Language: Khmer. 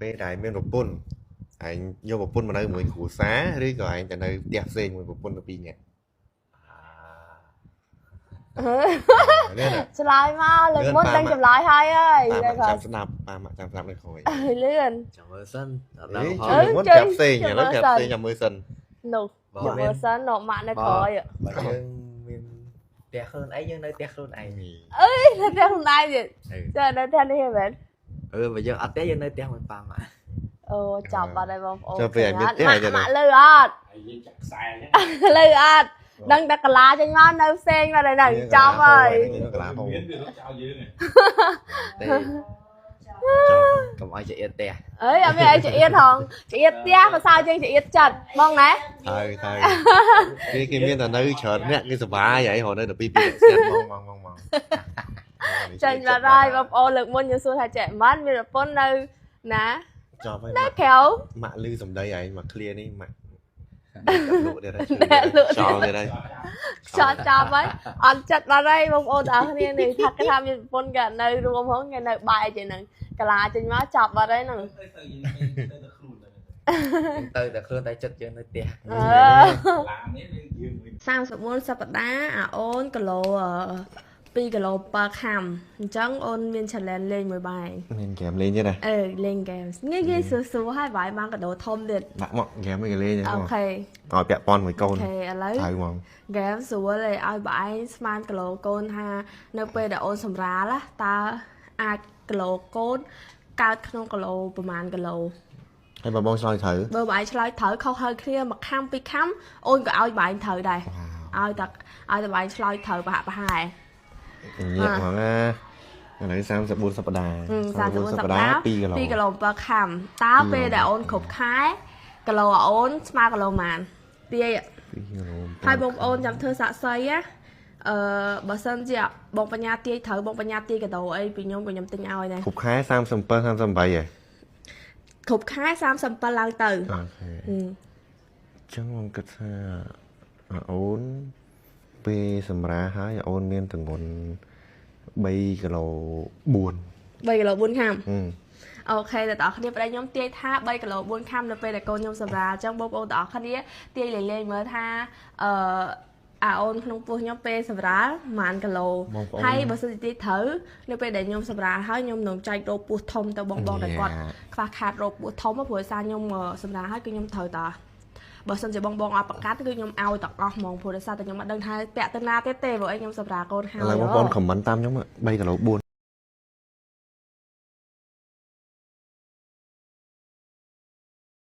ពេលដែលមានប្រពន្ធឯងយកប្រពន្ធមកនៅមួយគ្រួសារឬក៏ឯងទៅនៅផ្ទះផ្សេងមួយប្រពន្ធទៅពីរនាក់នេះណា ឆ្លើយមកលើកមុនដឹងចម្លើយហើយហើយ តាមចាំស្ដាប់តាមចាំស្ដាប់នៅក្រោយ លឿន ចាំមើលសិនដល់ អេ ហ ជឿ ត់ មុនប្រាប់ផ្សេងឥឡូវប្រាប់ផ្សេងចាំមើលសិន នោះចាំមើលសិននោះម៉ាក់នៅក្រោយ បើយើងមានផ្ទះខ្លួនឯងយើងនៅផ្ទះខ្លួនឯង អើយនៅផ្ទះខ្លួនឯងទៀតចានៅផ្ទះនេះមែន បើយើងអត់ផ្ទះយើងនៅផ្ទះមួយប៉ាម៉ា អូចាប់បាត់ហើយបងប្អូន ចាំពេលឯងមានផ្ទះឯងទៅ ម៉ាក់លឺអត់លឺអត់ដឹងតែកាឡាចេញមកនៅផ្សេងមកនៅចាប់ហើយក ន្លះផង ទេកុំឲ្យចៀតផ្ទះ អើយអត់មានអីចៀតហងចៀតផ្ទះភាសាយើងចៀតចិត្តបងណែ ហើយគេមានតែនៅច្រើនអ្នកគេសុបាយហើយរហូតនៅតែពីរនាក់ស្ងាត់មក ចាញ់បាត់ហើយបងប្អូនលើកមុនយើងសួរថាចេះមិនមានប្រពន្ធនៅណា ចាប់ហើយ នៅក្រៅ ម៉ាក់លឺសំដីឯងមកឃ្លានេះម៉ាក់លក់ទៀតហើយ លក់ ចោលទៀតហើយ ខ្យល់ចាប់ហើយអត់ចិត្តបាត់ហើយបងប្អូនទាំងអស់គ្នានេះថាគេថាមានប្រពន្ធក៏នៅរួមហ្នឹងគេនៅបែកចឹងហ្នឹងកាឡាចេញមកចាប់បាត់ហើយហ្នឹង ទៅតែខ្លួនតែចិត្តយើងនៅផ្ទះ 34សប្តាហ៍អាអូនគីឡូ2គីឡូper ខាំអញ្ចឹងអូនមាន challenge លេងមួយបាយ មានហ្គេមលេងទៀតណា លេងហ្គេមងាយស្រួលហើយបាយបានកដោធំទៀត ដាក់មកហ្គេមមិនគេលេងទេ អូខេ ឲ្យពាក់ព័ន្ធមួយកូន អូខេឥឡូវ ហៅហ្មង ហ្គេមស្រួលឯងឲ្យបងឯងស្មានគីឡូកូនថានៅពេលដែលអូនសម្រាលតើអាចគីឡូកូនកើតក្នុងគីឡូប្រហែលគីឡូ ហើយបងឆ្លើយត្រូវ បើបងឯងឆ្លើយត្រូវខុសហើយគ្នាមួយខាំពីរខាំអូនក៏ឲ្យបងឯងត្រូវដែរឲ្យតែបងឯងឆ្លើយត្រូវប្រហាក់ប្រហែល ញាក់ហ្មងណាឥឡូវ34សប្តាហ៍ 34សប្តាហ៍ 2គីឡូ 2គីឡូper ខាំតើពេលដែលអូនគ្រប់ខែគីឡូអូនស្មើគីឡូប៉ុន្មានទាយ 2គីឡូ ហើយបងប្អូនចាំធ្វើសាកសីណាបើសិនជាបងបញ្ញាទាយត្រូវបងបញ្ញាទាយកដោអីពីខ្ញុំទិញឲ្យដែរ គ្រប់ខែ37 38ហ៎ គ្រប់ខែ37ឡើងទៅ អូខេអញ្ចឹងខ្ញុំគិតថាអូនពេលសម្រាហើយអូនមានទម្ងន់3គីឡូ4 3គីឡូ4ខាំ អូ អូខេតែបងប្អូនគ្នាប្តីខ្ញុំទាយថា3គីឡូ4ខាំនៅពេលដែលកូនខ្ញុំសម្រាលអញ្ចឹងបងប្អូនទាំងអស់គ្នាទាយលេងមើលថាអាអូនក្នុងពោះខ្ញុំពេលសម្រាលប្រហែលគីឡូហើយបើសិនជាទាយត្រូវនៅពេលដែលខ្ញុំសម្រាលហើយខ្ញុំនឹងចែករោពោះធំទៅបងតែគាត់ខ្វះខាតរោពោះធំព្រោះសារខ្ញុំសម្រាលហើយគឺខ្ញុំត្រូវតាបើសិនជាបងអត់ប្រកាសគឺខ្ញុំឲ្យទាំងអស់ហ្មងព្រោះដោយសារតែខ្ញុំអត់ដឹងថាពាក់ទៅណាទៀតទេព្រោះអីខ្ញុំសម្រាលកូនហើយ ឥឡូវបងប្អូនខមមិនតាមខ្ញុំ3គីឡូ4